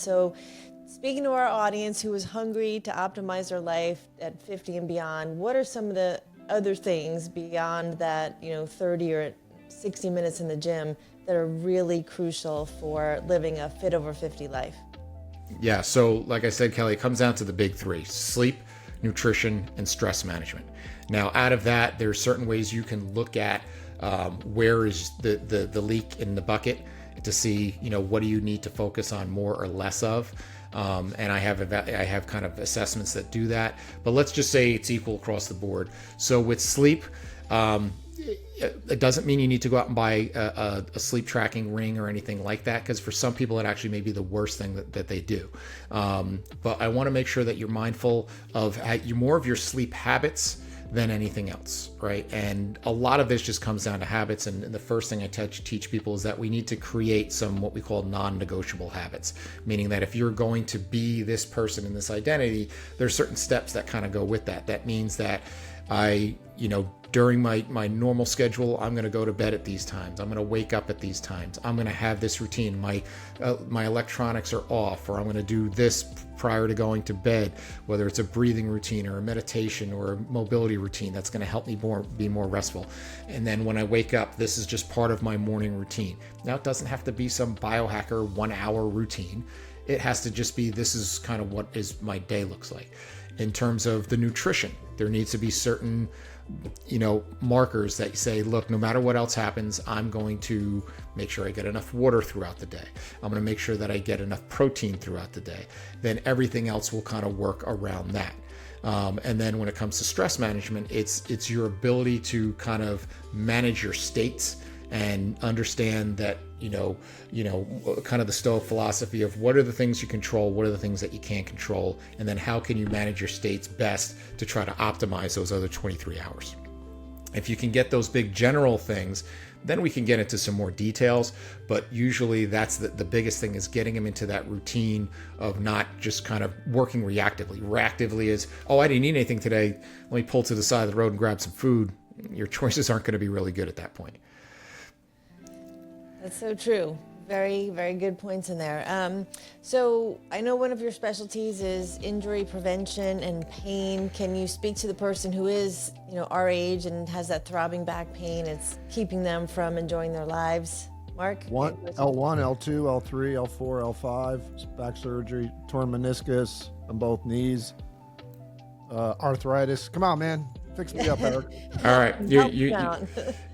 So speaking to our audience who is hungry to optimize their life at 50 and beyond, what are some of the other things beyond that, 30 or 60 minutes in the gym that are really crucial for living a fit over 50 life? Yeah, so like I said, Kelly, it comes down to the big three: sleep, nutrition, and stress management. Now, out of that, there's certain ways you can look at where is the leak in the bucket to see, what do you need to focus on more or less of. And I have kind of assessments that do that. But let's just say it's equal across the board. So with sleep, it doesn't mean you need to go out and buy a sleep tracking ring or anything like that, because for some people it actually may be the worst thing that they do. But I want to make sure that you're mindful of more of your sleep habits than anything else, right? And a lot of this just comes down to habits. And the first thing I teach people is that we need to create some what we call non-negotiable habits, meaning that if you're going to be this person in this identity, there's certain steps that kind of go with that. That means that during my normal schedule, I'm going to go to bed at these times. I'm going to wake up at these times. I'm going to have this routine. My electronics are off, or I'm going to do this prior to going to bed, whether it's a breathing routine or a meditation or a mobility routine that's going to help me be more restful. And then when I wake up, this is just part of my morning routine. Now, it doesn't have to be some biohacker 1 hour routine. It has to just be, this is kind of what is my day looks like. In terms of the nutrition, there needs to be certain markers that you say, look, no matter what else happens, I'm going to make sure I get enough water throughout the day. I'm going to make sure that I get enough protein throughout the day. Then everything else will kind of work around that. And then when it comes to stress management, it's your ability to kind of manage your states and understand that, kind of the Stoic philosophy of what are the things you control, what are the things that you can't control, and then how can you manage your states best to try to optimize those other 23 hours. If you can get those big general things, then we can get into some more details, but usually that's the biggest thing, is getting them into that routine of not just kind of working reactively. Reactively is, oh, I didn't eat anything today, let me pull to the side of the road and grab some food. Your choices aren't going to be really good at that point. That's so true. Very, very good points in there. So I know one of your specialties is injury prevention and pain. Can you speak to the person who is, our age and has that throbbing back pain? It's keeping them from enjoying their lives. Mark? L1, L2, L3, L4, L5, back surgery, torn meniscus on both knees, arthritis. Come on, man. Fix me up, Eric. All right.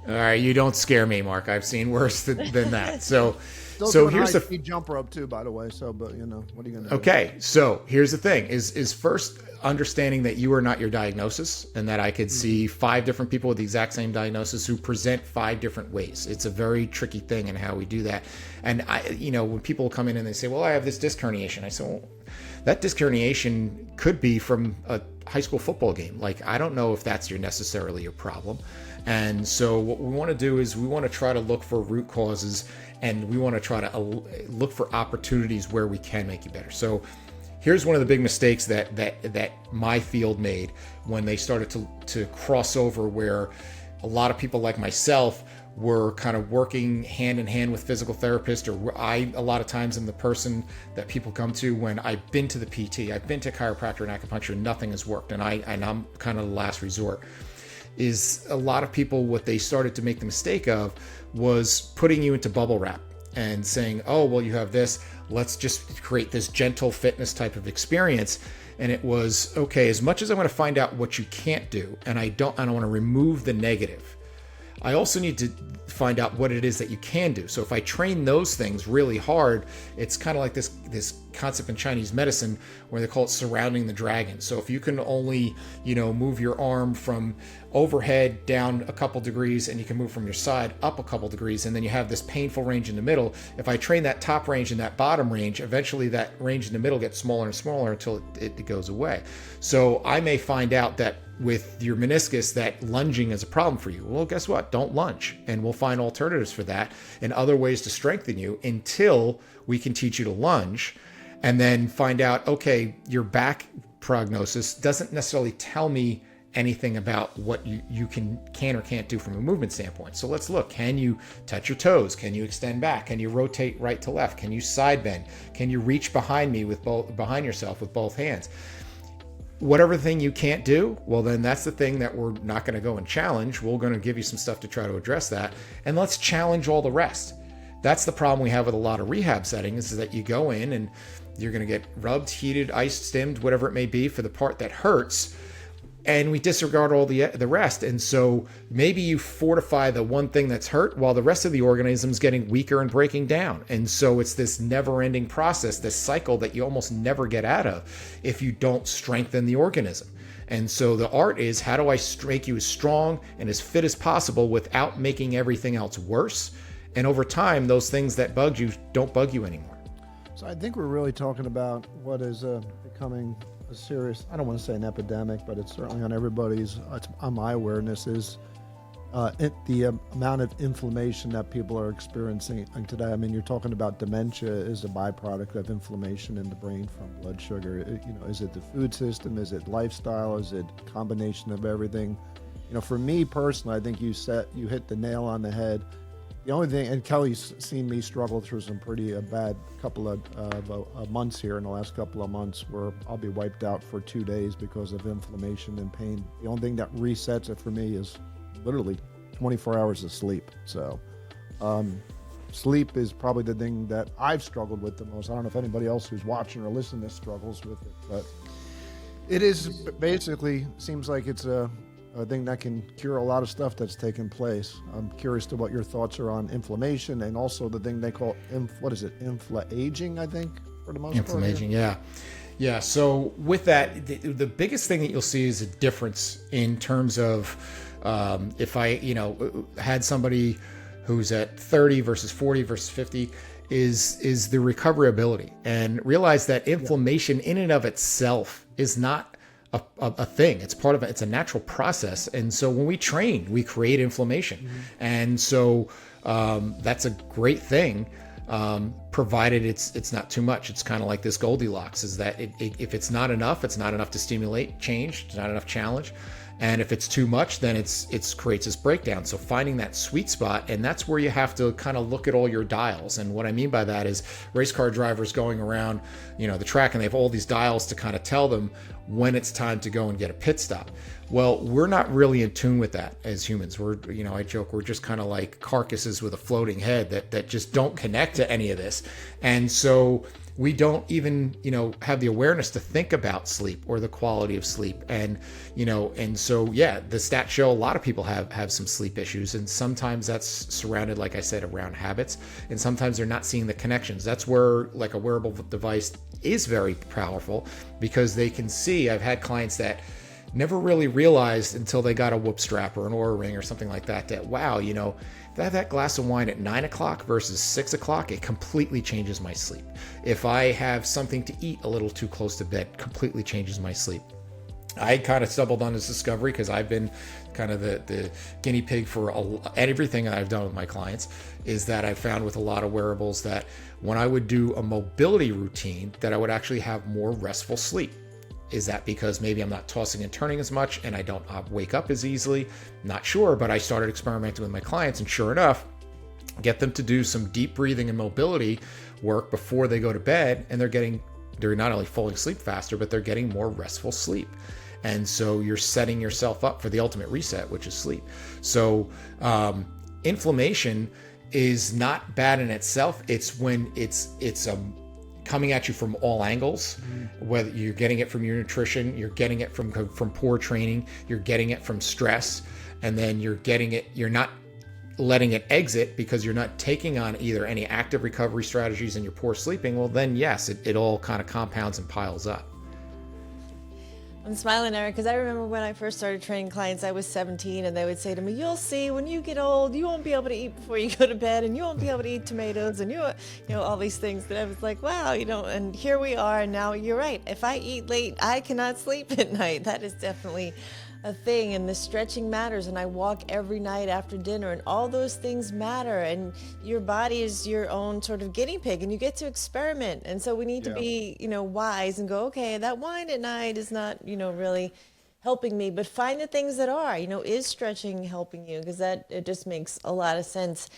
All right. You don't scare me, Mark. I've seen worse than that. So here's the high-speed jump rope too, by the way. So, but what are you going to do? Okay. So here's the thing is first understanding that you are not your diagnosis, and that I could see 5 different people with the exact same diagnosis who present 5 different ways. It's a very tricky thing in how we do that. And when people come in and they say, well, I have this disc herniation, I say, well, that disc herniation could be from a high school football game. Like, I don't know if that's necessarily your problem. And so what we want to do is we want to try to look for root causes, and we want to try to look for opportunities where we can make you better. So here's one of the big mistakes that my field made when they started to cross over, where a lot of people like myself were kind of working hand in hand with physical therapists, or a lot of times am the person that people come to when I've been to the PT, I've been to chiropractor and acupuncture, nothing has worked, and I'm kind of the last resort. Is a lot of people, what they started to make the mistake of was putting you into bubble wrap and saying, oh, well, you have this, let's just create this gentle fitness type of experience. And it was, okay, as much as I want to find out what you can't do, and I don't want to remove the negative, I also need to find out what it is that you can do. So if I train those things really hard, it's kind of like this concept in Chinese medicine where they call it surrounding the dragon. So if you can only, move your arm from overhead down a couple degrees, and you can move from your side up a couple degrees, and then you have this painful range in the middle. If I train that top range and that bottom range, eventually that range in the middle gets smaller and smaller until it goes away. So I may find out that with your meniscus that lunging is a problem for you. Well, guess what? Don't lunge, and we'll find alternatives for that and other ways to strengthen you until we can teach you to lunge, and then find out, okay, your back prognosis doesn't necessarily tell me anything about what you can or can't do from a movement standpoint. So let's look. Can you touch your toes? Can you extend back? Can you rotate right to left? Can you side bend? Can you reach behind yourself with both hands? Whatever thing you can't do, well, then that's the thing that we're not going to go and challenge. We're going to give you some stuff to try to address that. And let's challenge all the rest. That's the problem we have with a lot of rehab settings, is that you go in and you're going to get rubbed, heated, iced, stimmed, whatever it may be for the part that hurts. And we disregard all the rest. And so maybe you fortify the one thing that's hurt while the rest of the organism is getting weaker and breaking down. And so it's this never-ending process, this cycle that you almost never get out of if you don't strengthen the organism. And so the art is, how do I make you as strong and as fit as possible without making everything else worse? And over time, those things that bugged you don't bug you anymore. So I think we're really talking about what is becoming a serious, I don't want to say an epidemic, but it's certainly on everybody's, on my awareness, is the amount of inflammation that people are experiencing today. I mean, you're talking about dementia is a byproduct of inflammation in the brain from blood sugar. Is it the food system? Is it lifestyle? Is it a combination of everything? For me personally, I think you hit the nail on the head. The only thing, and Kelly's seen me struggle through some pretty bad couple of months here in the last couple of months, where I'll be wiped out for 2 days because of inflammation and pain. The only thing that resets it for me is literally 24 hours of sleep. So sleep is probably the thing that I've struggled with the most. I don't know if anybody else who's watching or listening to this struggles with it, but it is basically, seems like it's a thing that can cure a lot of stuff that's taken place. I'm curious to what your thoughts are on inflammation, and also the thing they call infla-aging, I think, for the most part. Inflammation, yeah. So with that, the biggest thing that you'll see is a difference in terms of if I, had somebody who's at 30 versus 40 versus 50, is the recoverability, and realize that inflammation in and of itself is not a thing. It's part of it. It's a natural process. And so when we train, we create inflammation. Mm-hmm. And so that's a great thing, provided it's not too much. It's kind of like this Goldilocks, is that if it's not enough to stimulate change, it's not enough challenge. And if it's too much, then it creates this breakdown. So finding that sweet spot, and that's where you have to kind of look at all your dials. And what I mean by that is race car drivers going around, the track, and they have all these dials to kind of tell them when it's time to go and get a pit stop. Well, we're not really in tune with that as humans. We're, I joke, we're just kind of like carcasses with a floating head that just don't connect to any of this. And so we don't even, have the awareness to think about sleep or the quality of sleep. And, and so, the stats show a lot of people have some sleep issues. And sometimes that's surrounded, like I said, around habits. And sometimes they're not seeing the connections. That's where like a wearable device is very powerful, because they can see, I've had clients that never really realized until they got a whoop strap or an Oura ring or something like that, wow, if I have that glass of wine at 9 o'clock versus 6 o'clock, it completely changes my sleep. If I have something to eat a little too close to bed, completely changes my sleep. I kind of stumbled on this discovery because I've been kind of the guinea pig for everything that I've done with my clients, is that I found with a lot of wearables that when I would do a mobility routine, that I would actually have more restful sleep. Is that because maybe I'm not tossing and turning as much and I don't wake up as easily? Not sure, but I started experimenting with my clients, and sure enough, get them to do some deep breathing and mobility work before they go to bed, and they're not only falling asleep faster, but they're getting more restful sleep. And so you're setting yourself up for the ultimate reset, which is sleep. So inflammation is not bad in itself. It's when it's coming at you from all angles, whether you're getting it from your nutrition, you're getting it from poor training, you're getting it from stress, and then you're not letting it exit because you're not taking on either any active recovery strategies and you're poor sleeping. Well, then yes, it all kind of compounds and piles up. I'm smiling, Eric, because I remember when I first started training clients, I was 17, and they would say to me, "You'll see, when you get old, you won't be able to eat before you go to bed, and you won't be able to eat tomatoes, and all these things." That I was like, wow, and here we are, and now you're right. If I eat late, I cannot sleep at night. That is definitely a thing, and the stretching matters, and I walk every night after dinner, and all those things matter, and your body is your own sort of guinea pig, and you get to experiment. And so we need to be wise and go, okay, that wine at night is not really helping me, but find the things that are, is stretching helping you? Because that, it just makes a lot of sense.